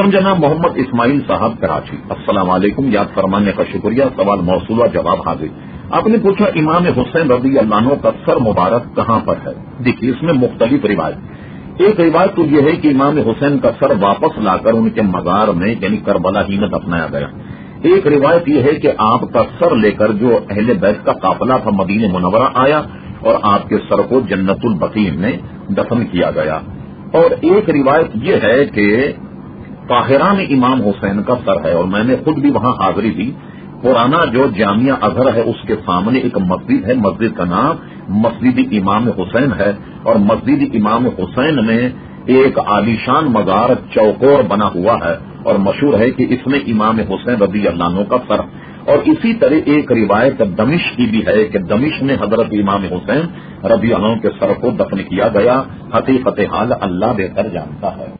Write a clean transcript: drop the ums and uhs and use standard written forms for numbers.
मोहतरम जनाब मोहम्मद इस्माइल साहब कराची, अस्सलाम वालेकुम, याद फरमाने का शुक्रिया। सवाल मौसूला, जवाब हाजिर। आपने पूछा इमाम हुसैन रज़ी अल्लाह अन्हु का सर मुबारक कहाँ पर है। देखिए, इसमें मुख्तलिफ रिवायत। एक रिवायत तो यह है कि इमाम हुसैन का सर वापस लाकर उनके मजार में यानी करबला ही में दफनाया गया। एक रिवायत यह है कि आपका सर लेकर जो अहले बैत का काफिला था मदीने मुनव्वरा आया और आपके सर को जन्नतुल बकी में दफन किया गया। और एक रिवायत यह है कि काहिरा में इमाम हुसैन का सर है और मैंने खुद भी वहां हाजिरी दी। पुराना जो जामिया अजहर है उसके सामने एक मस्जिद है, मस्जिद का नाम मस्जिद इमाम हुसैन है और मस्जिद इमाम हुसैन में एक आलीशान मजार चौकोर बना हुआ है और मशहूर है कि इसमें इमाम हुसैन रज़ी अल्लाह अन्हु का सर। और इसी तरह एक रिवायत दमिश की भी है कि दमिश में हजरत इमाम हुसैन रज़ी अल्लाह अन्हु के सर को दफन किया गया। हकीकत हाल अल्लाह बेहतर जानता है।